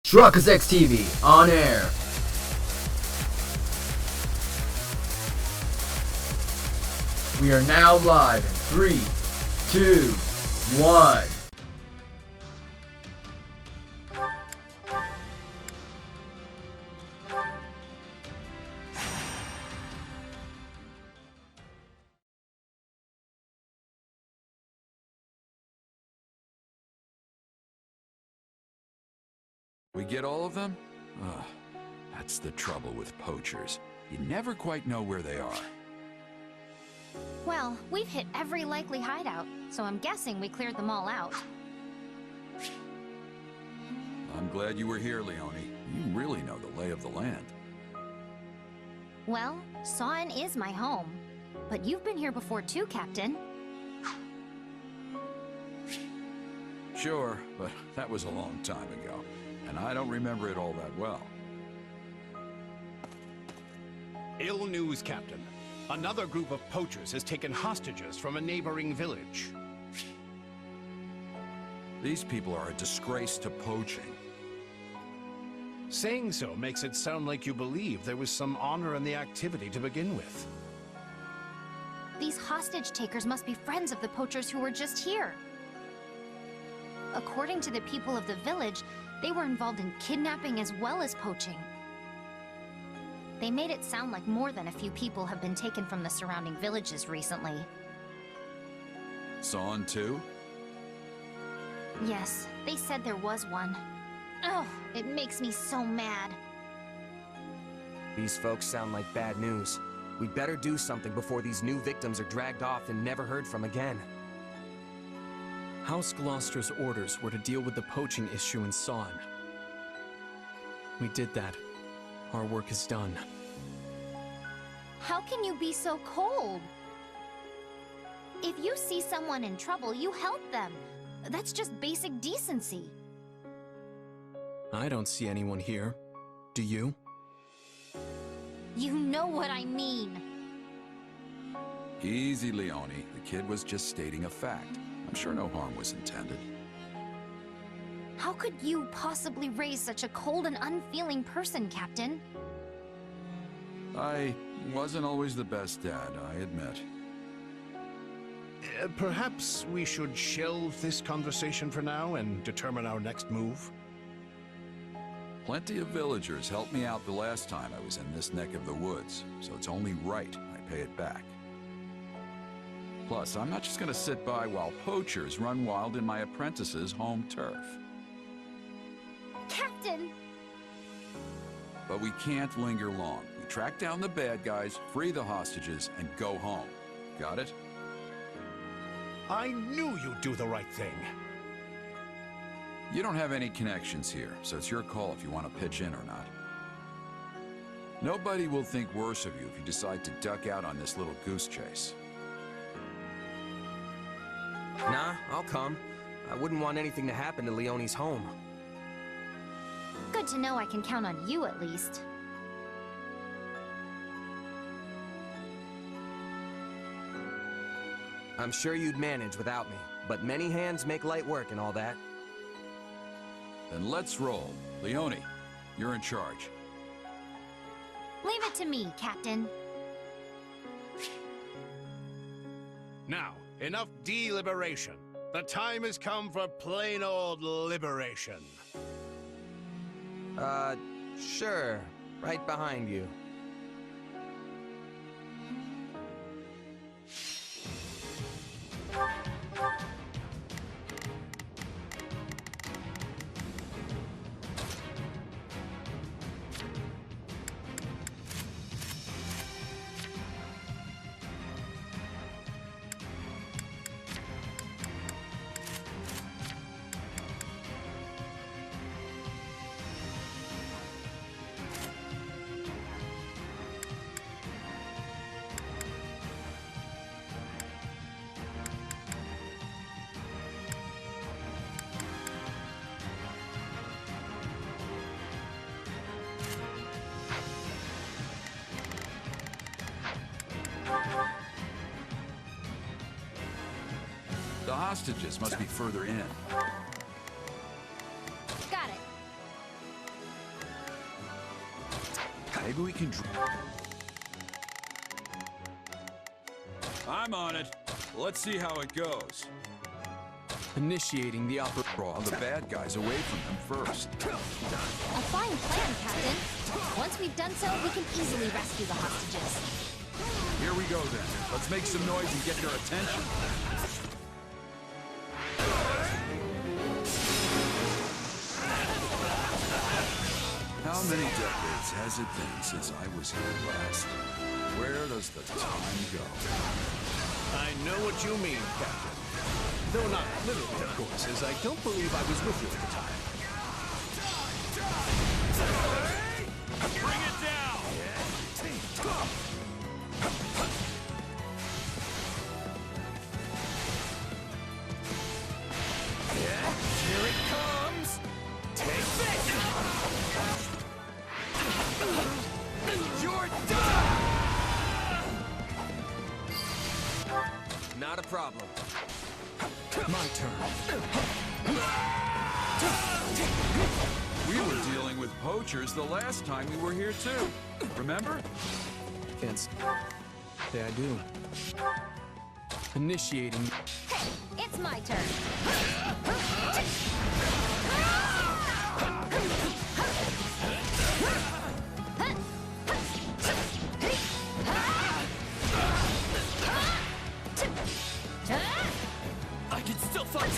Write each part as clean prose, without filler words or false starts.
Truckers X TV on air. We are now live in 3, 2, 1. We get all of them? Ugh, that's the trouble with poachers. You never quite know where they are. Well, we've hit every likely hideout, so I'm guessing we cleared them all out. I'm glad you were here, Leone. You really know the lay of the land. Well, Sawin is my home. But you've been here before too, Captain. Sure, but that was a long time ago, and I don't remember it all that well. Ill news, Captain. Another group of poachers has taken hostages from a neighboring village. These people are a disgrace to poaching. Saying so makes it sound like you believe there was some honor in the activity to begin with. These hostage takers must be friends of the poachers who were just here. According to the people of the village, they were involved in kidnapping as well as poaching. They made it sound like more than a few people have been taken from the surrounding villages recently. Sawin too? Yes, they said there was one. Oh, it makes me so mad. These folks sound like bad news. We'd better do something before these new victims are dragged off and never heard from again. House Gloucester's orders were to deal with the poaching issue in Sawin. We did that. Our work is done. How can you be so cold? If you see someone in trouble, you help them. That's just basic decency. I don't see anyone here. Do you? You know what I mean. Easy, Leone. The kid was just stating a fact. I'm sure no harm was intended. How could you possibly raise such a cold and unfeeling person, Captain? I wasn't always the best dad, I admit. Perhaps we should shelve this conversation for now and determine our next move? Plenty of villagers helped me out the last time I was in this neck of the woods, so it's only right I pay it back. Plus, I'm not just gonna sit by while poachers run wild in my apprentice's home turf. Captain! But we can't linger long. We track down the bad guys, free the hostages, and go home. Got it? I knew you'd do the right thing. You don't have any connections here, so it's your call if you want to pitch in or not. Nobody will think worse of you if you decide to duck out on this little goose chase. Nah, I'll come. I wouldn't want anything to happen to Leone's home. Good to know I can count on you at least. I'm sure you'd manage without me, but many hands make light work and all that. Then let's roll. Leone, you're in charge. Leave it to me, Captain. Now, enough deliberation. The time has come for plain old liberation. Sure. Right behind you. The hostages must be further in. Got it. Maybe we can... I'm on it. Let's see how it goes. Initiating the Draw the bad guys away from them first. A fine plan, Captain. Once we've done so, we can easily rescue the hostages. Here we go then. Let's make some noise and get their attention. How many decades has it been since I was here last? Where does the time go? I know what you mean, Captain. Though not literally, of course, as I don't believe I was with you at the time. Bring it down! Here it comes! Take this! You're done! Not a problem. My turn. We were dealing with poachers the last time we were here too. Remember? Yes. Yeah, I do. Initiating. Hey, it's my turn. I can still fight!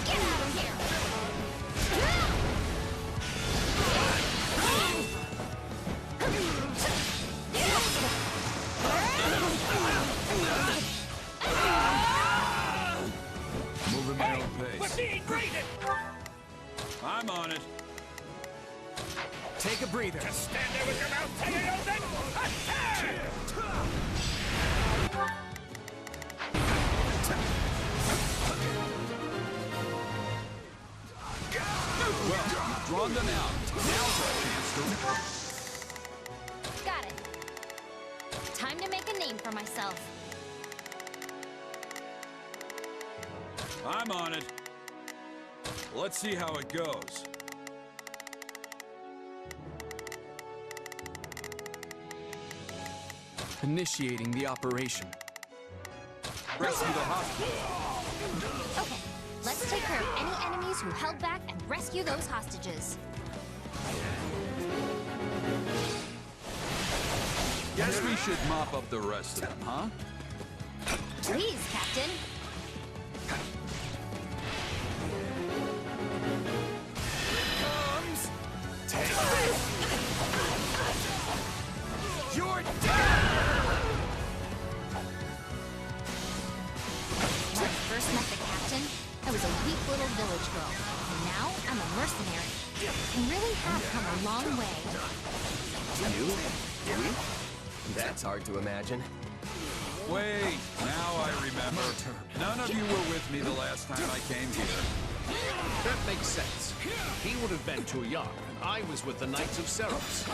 Get out of here! Moving my own pace. I'm on it. Take a breather. Stand there with your mouth tight open! Well, you've drawn them out. Now's our chance to... Got it. Time to make a name for myself. I'm on it. Let's see how it goes. Initiating the operation. Rescue the hostages. Okay, let's take care of any enemies who held back and rescue those hostages. Guess we should mop up the rest of them, huh? Please, Captain. Comes! Take this! You're done! When I first met the captain, I was a weak little village girl. And now I'm a mercenary. I really have come a long way. You? We? That's hard to imagine. Wait, now I remember. None of you were with me the last time I came here. That makes sense. He would have been too young, and I was with the Knights of Ceros.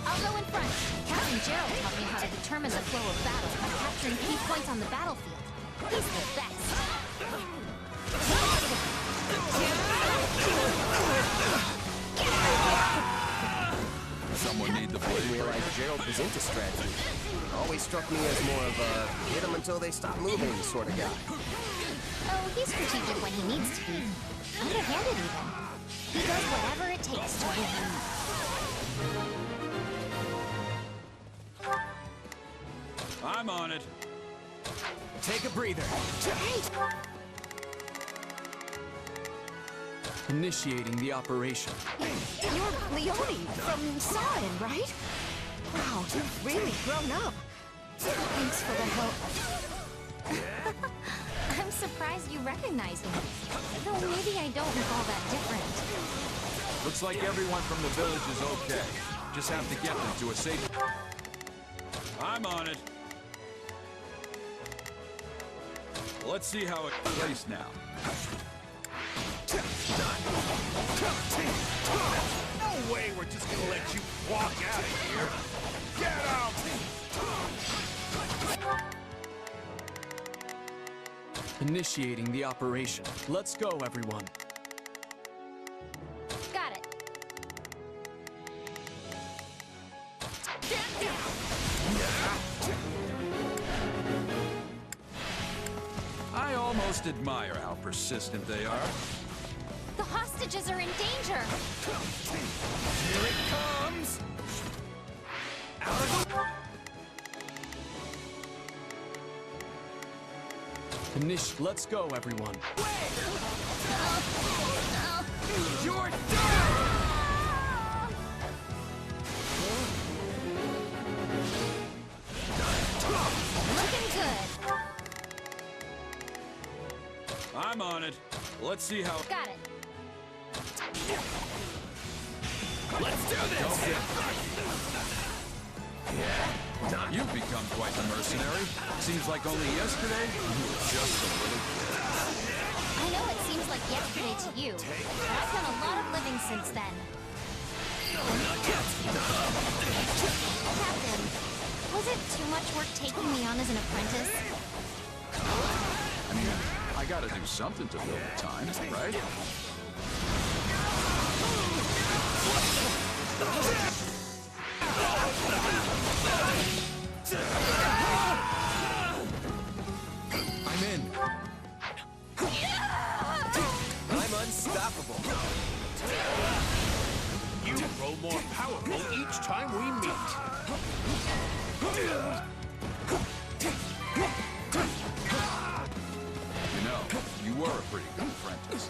I'll go in front. Captain Gerald taught me how to determine the flow of battle by capturing key points on the battlefield. He's the best. Someone need the I didn't blade. realize Gerald was into strategy. Always struck me as more of a hit them until they stop moving sort of guy. Oh, he's strategic when he needs to be. Underhanded even. He does whatever it takes to win. I'm on it. Take a breather. Initiating the operation. You're Leone from Sarin, right? Wow, you've really grown up. Thanks for the help. I'm surprised you recognize me. Though maybe I don't look all that different. Looks like everyone from the village is okay. Just have to get them to a safe... I'm on it. Let's see how it plays now. No way we're just gonna let you walk out of here. Get out! Initiating the operation. Let's go, everyone. Got it. I almost admire how persistent they are. The hostages are in danger. Here it comes! Let's go, everyone. You're done! Looking good. I'm on it. Let's see how... Got it. Let's do this! You've become quite the mercenary. Seems like only yesterday you were just a little kid. I know it seems like yesterday to you, but I've done a lot of living since then. Captain, was it too much work taking me on as an apprentice? I mean, I gotta do something to fill the time, right? I'm in. I'm unstoppable. You grow more powerful each time we meet. You know, you were a pretty good apprentice.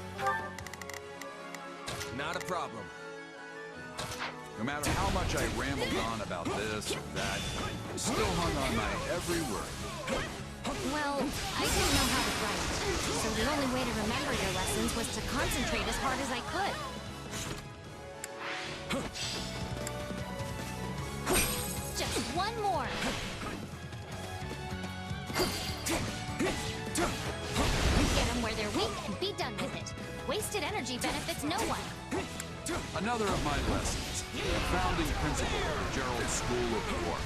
Not a problem. No matter how much I rambled on about this or that, I still hung on my every word. Well, I didn't know how to write, so the only way to remember your lessons was to concentrate as hard as I could. Just one more. Get them where they're weak and be done with it. Wasted energy benefits no one. Another of my lessons, the founding principle of the Gerald School of War.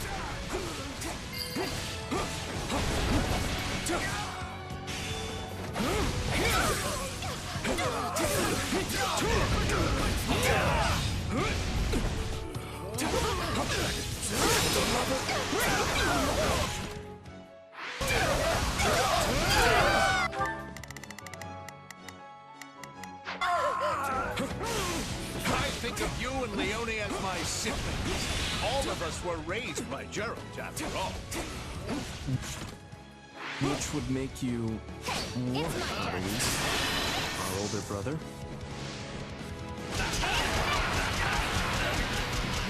I think of you and Leone as my siblings. All of us were raised by Gerald, after all. Which would make you more, It's my turn. our older brother.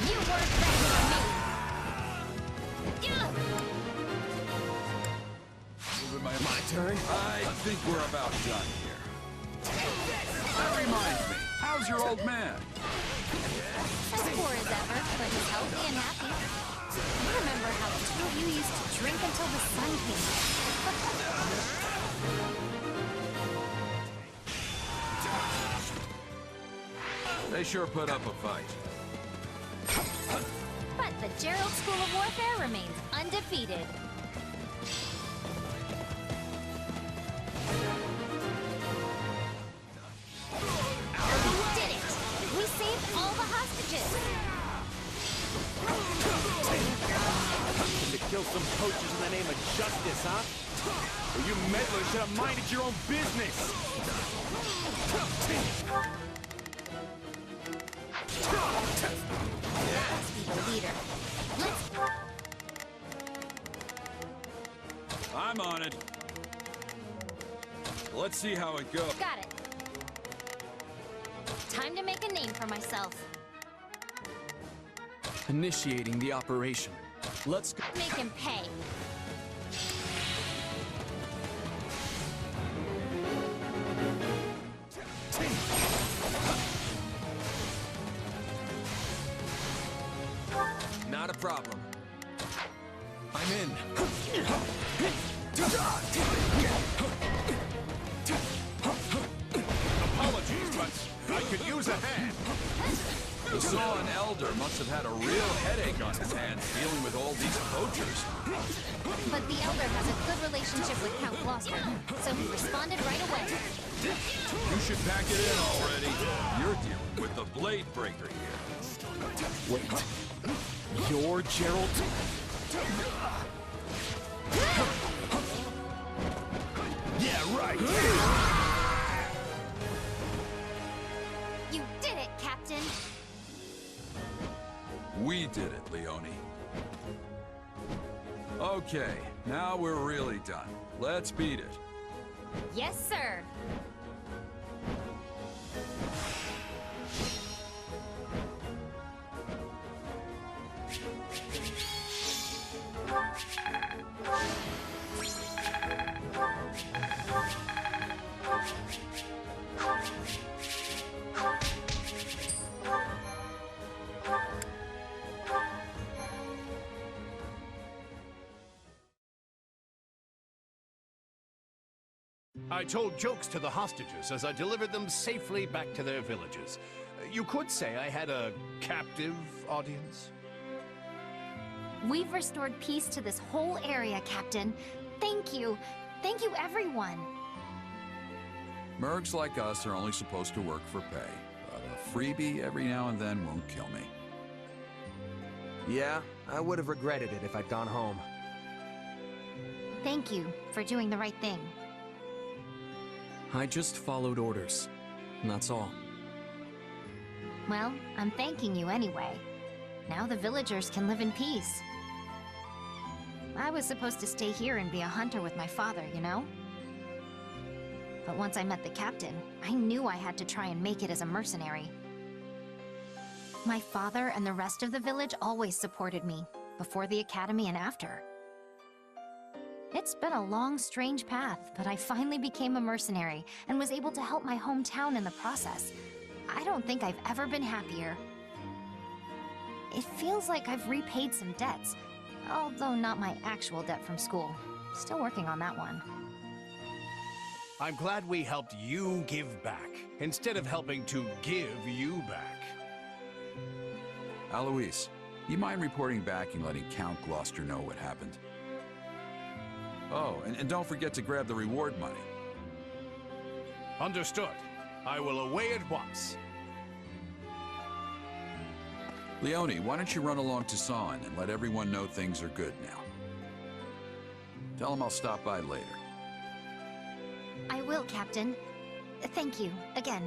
You work better than me. Moving my Turn? I think we're about done here. That reminds me, how's your old man? As poor as ever, but he's healthy and happy. You remember how the two of you used to drink until the sun came up. They sure put up a fight. But the Gerald School of Warfare remains undefeated. We did it! We saved all the hostages! To kill some poachers in the name of justice, huh? Well, you meddlers should have minded your own business! Let's be the leader. Let's... I'm on it. Let's see how it goes. Got it. Time to make a name for myself. Initiating the operation. Let's go. Make him pay. Not a problem. I'm in. Apologies, but I could use a hand. The Saw an elder must have had a real headache on his hands dealing with all these poachers. But the Elder has a good relationship with Count Gloucester, so he responded right away. You should pack it in already. You're dealing with the Blade Breaker here. Wait. You're Gerald? Yeah, right. You did it, Captain! We did it, Leone. Okay, now we're really done. Let's beat it. Yes, sir! I told jokes to the hostages as I delivered them safely back to their villages. You could say I had a captive audience. We've restored peace to this whole area, Captain. Thank you. Thank you, everyone. Mercs like us are only supposed to work for pay, but a freebie every now and then won't kill me. Yeah, I would have regretted it if I'd gone home. Thank you for doing the right thing. I just followed orders. And that's all. Well, I'm thanking you anyway. Now the villagers can live in peace. I was supposed to stay here and be a hunter with my father, you know? But once I met the captain, I knew I had to try and make it as a mercenary. My father and the rest of the village always supported me, before the academy and after. It's been a long, strange path, but I finally became a mercenary and was able to help my hometown in the process. I don't think I've ever been happier. It feels like I've repaid some debts, although not my actual debt from school. Still working on that one. I'm glad we helped you give back, instead of helping to give you back. Alois, you mind reporting back and letting Count Gloucester know what happened? Oh, and don't forget to grab the reward money. Understood. I will away at once. Leone, why don't you run along to Sawn and let everyone know things are good now? Tell them I'll stop by later. I will, Captain. Thank you, again.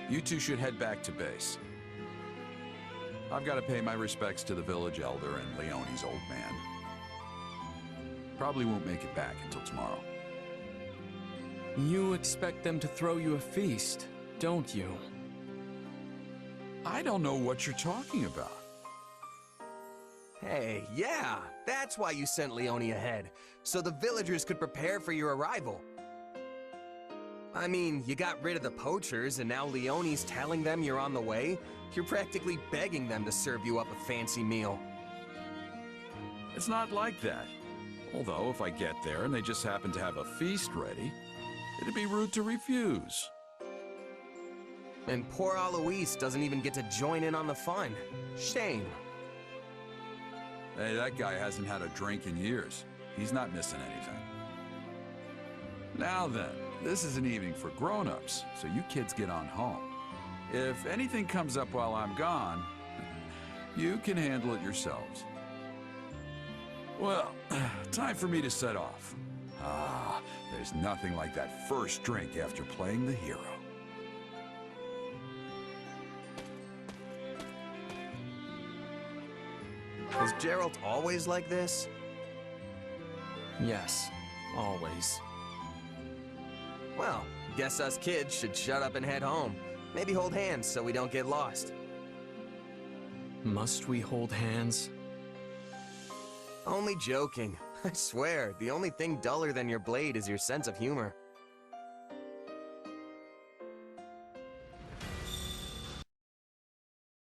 You two should head back to base. I've got to pay my respects to the village elder and Leone's old man. Probably won't make it back until tomorrow. You expect them to throw you a feast, don't you? I don't know what you're talking about. Hey, yeah, that's why you sent Leone ahead, so the villagers could prepare for your arrival. I mean, you got rid of the poachers, and now Leone's telling them you're on the way? You're practically begging them to serve you up a fancy meal. It's not like that. Although, if I get there and they just happen to have a feast ready, it'd be rude to refuse. And poor Alois doesn't even get to join in on the fun. Shame. Hey, that guy hasn't had a drink in years. He's not missing anything. Now then, this is an evening for grown-ups, so you kids get on home. If anything comes up while I'm gone, you can handle it yourselves. Well, time for me to set off. Ah, there's nothing like that first drink after playing the hero. Is Gerald always like this? Yes, always. Well, guess us kids should shut up and head home. Maybe hold hands so we don't get lost. Must we hold hands? Only joking. I swear, the only thing duller than your blade is your sense of humor.